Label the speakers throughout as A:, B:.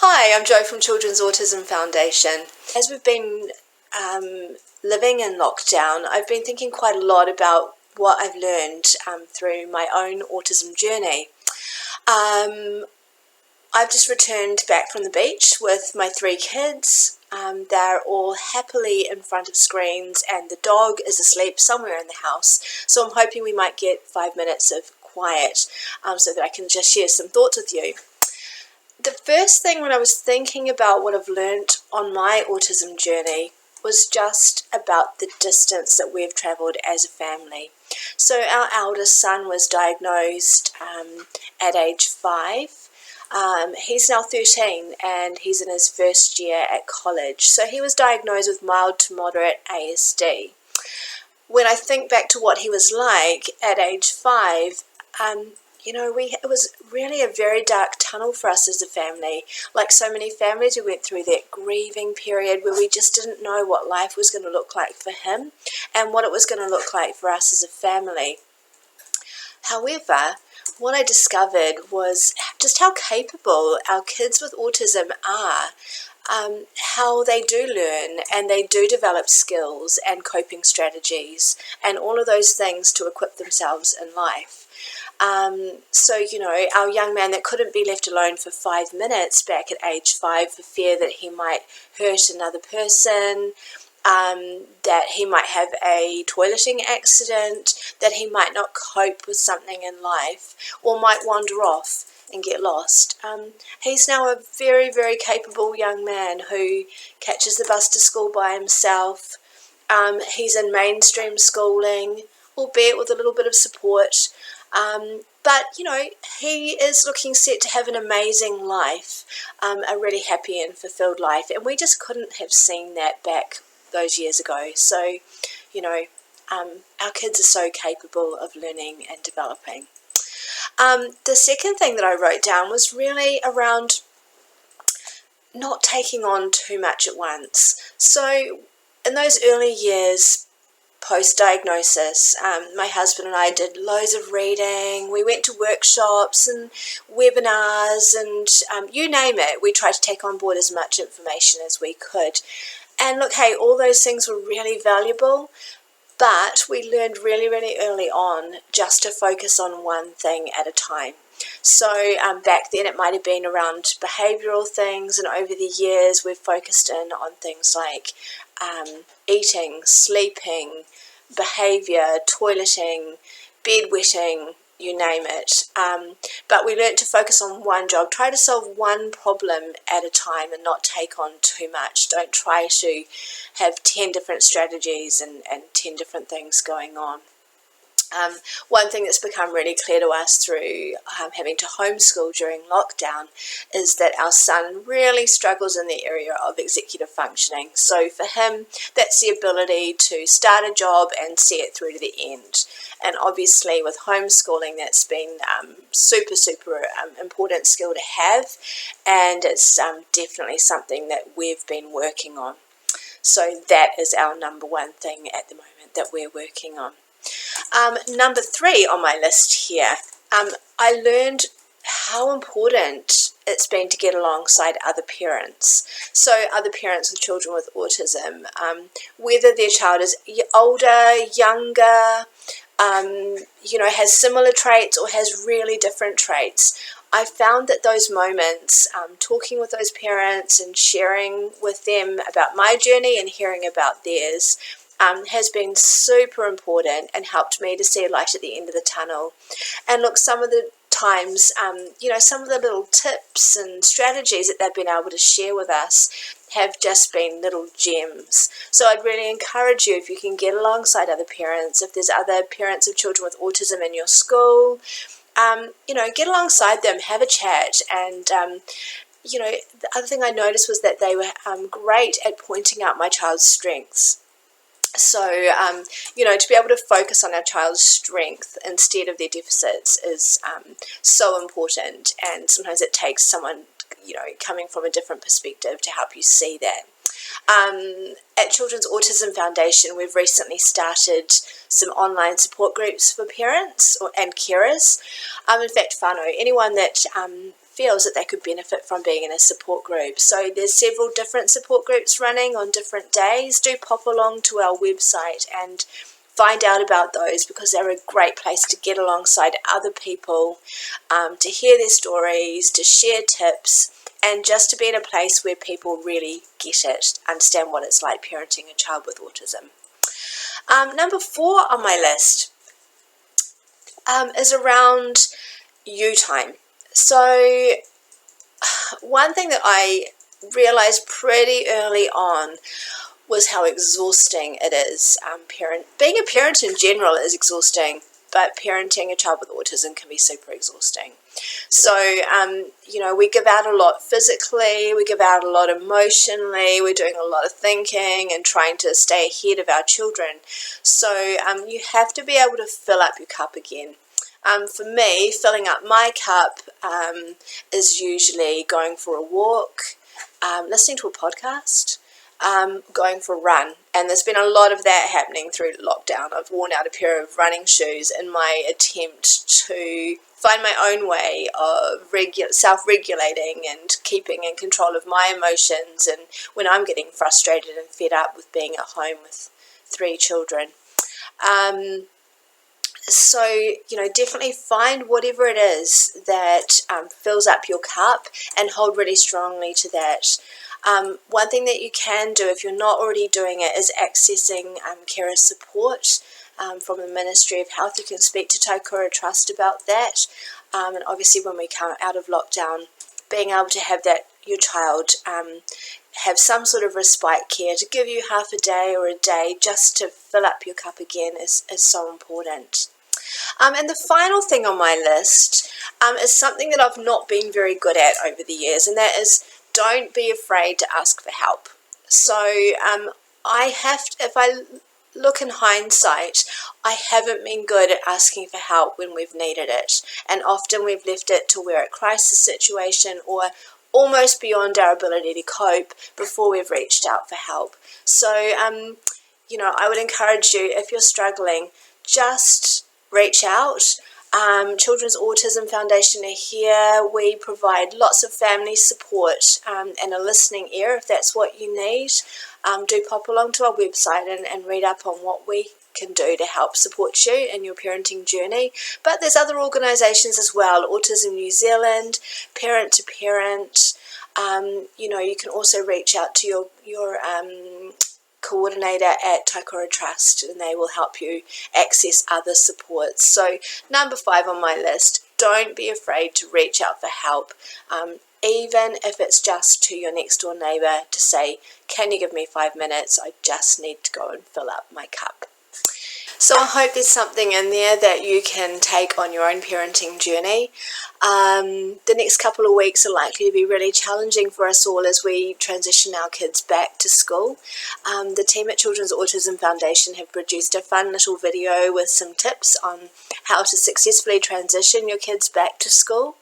A: Hi, I'm Jo from Children's Autism Foundation. As we've been living in lockdown, I've been thinking quite a lot about what I've learned through my own autism journey. I've just returned back from the beach with my 3 kids. They're all happily in front of screens and the dog is asleep somewhere in the house. So I'm hoping we might get 5 minutes of quiet so that I can just share some thoughts with you. The first thing when I was thinking about what I've learnt on my autism journey was just about the distance that we've travelled as a family. So our eldest son was diagnosed at age 5. He's now 13 and he's in his first year at college. So he was diagnosed with mild to moderate ASD. When I think back to what he was like at age 5, it was really a very dark tunnel for us as a family. Like so many families, we went through that grieving period where we just didn't know what life was going to look like for him and what it was going to look like for us as a family. However, what I discovered was just how capable our kids with autism are, how they do learn and they do develop skills and coping strategies and all of those things to equip themselves in life. Our young man that couldn't be left alone for 5 minutes back at age 5 for fear that he might hurt another person, that he might have a toileting accident, that he might not cope with something in life, or might wander off and get lost. He's now a very, very capable young man who catches the bus to school by himself. He's in mainstream schooling, albeit with a little bit of support. But he is looking set to have an amazing life, a really happy and fulfilled life. And we just couldn't have seen that back those years ago. So, our kids are so capable of learning and developing. The second thing that I wrote down was really around not taking on too much at once. So in those early years, post-diagnosis, my husband and I did loads of reading. We went to workshops and webinars and you name it. We tried to take on board as much information as we could. And look, hey, all those things were really valuable, but we learned really, really early on just to focus on one thing at a time. So back then it might have been around behavioural things, and over the years we've focused in on things like eating, sleeping, behaviour, toileting, bedwetting, you name it. But we learnt to focus on one job, try to solve one problem at a time and not take on too much. Don't try to have 10 different strategies and 10 different things going on. One thing that's become really clear to us through having to homeschool during lockdown is that our son really struggles in the area of executive functioning. So for him, that's the ability to start a job and see it through to the end. And obviously with homeschooling, that's been super important skill to have, and it's definitely something that we've been working on. So that is our number one thing at the moment that we're working on. Number 3 on my list here, I learned how important it's been to get alongside other parents. So other parents with children with autism, whether their child is older, younger, has similar traits or has really different traits. I found that those moments, talking with those parents and sharing with them about my journey and hearing about theirs, has been super important and helped me to see a light at the end of the tunnel. And look, some of the times, some of the little tips and strategies that they've been able to share with us have just been little gems. So I'd really encourage you, if you can get alongside other parents, if there's other parents of children with autism in your school, get alongside them, have a chat. And the other thing I noticed was that they were great at pointing out my child's strengths. So, to be able to focus on our child's strength instead of their deficits is so important. And sometimes it takes someone, coming from a different perspective to help you see that. At Children's Autism Foundation, we've recently started some online support groups for parents and carers. In fact, whānau, anyone that feels that they could benefit from being in a support group. So there's several different support groups running on different days. Do pop along to our website and find out about those, because they're a great place to get alongside other people, to hear their stories, to share tips, and just to be in a place where people really get it, understand what it's like parenting a child with autism. Number 4 on my list is around you time. So one thing that I realized pretty early on was how exhausting it is. Being a parent in general is exhausting, but parenting a child with autism can be super exhausting. So, we give out a lot physically, we give out a lot emotionally, we're doing a lot of thinking and trying to stay ahead of our children. So you have to be able to fill up your cup again. For me, filling up my cup is usually going for a walk, listening to a podcast, going for a run. And there's been a lot of that happening through lockdown. I've worn out a pair of running shoes in my attempt to find my own way of self-regulating and keeping in control of my emotions, and when I'm getting frustrated and fed up with being at home with 3 children. So, definitely find whatever it is that fills up your cup and hold really strongly to that. One thing that you can do if you're not already doing it is accessing carer support from the Ministry of Health. You can speak to Taikura Trust about that. And obviously when we come out of lockdown, being able to have your child have some sort of respite care to give you half a day or a day just to fill up your cup again is so important. And the final thing on my list is something that I've not been very good at over the years, and that is don't be afraid to ask for help. So if I look in hindsight, I haven't been good at asking for help when we've needed it, and often we've left it till we're at crisis situation or almost beyond our ability to cope before we've reached out for help. So, I would encourage you, if you're struggling, just reach out. Children's Autism Foundation are here. We provide lots of family support and a listening ear if that's what you need. Do pop along to our website and read up on what we can do to help support you in your parenting journey. But there's other organisations as well, Autism New Zealand, Parent to Parent. You can also reach out to your coordinator at Taikura Trust, and they will help you access other supports. So number 5 on my list, don't be afraid to reach out for help, even if it's just to your next door neighbour to say, can you give me 5 minutes? I just need to go and fill up my cup. So I hope there's something in there that you can take on your own parenting journey. The next couple of weeks are likely to be really challenging for us all as we transition our kids back to school. The team at Children's Autism Foundation have produced a fun little video with some tips on how to successfully transition your kids back to school.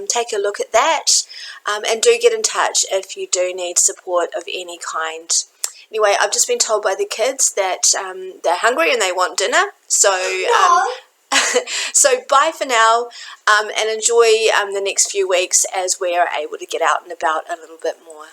A: Take a look at that, and do get in touch if you do need support of any kind. Anyway, I've just been told by the kids that they're hungry and they want dinner. So, so bye for now, and enjoy the next few weeks as we are able to get out and about a little bit more.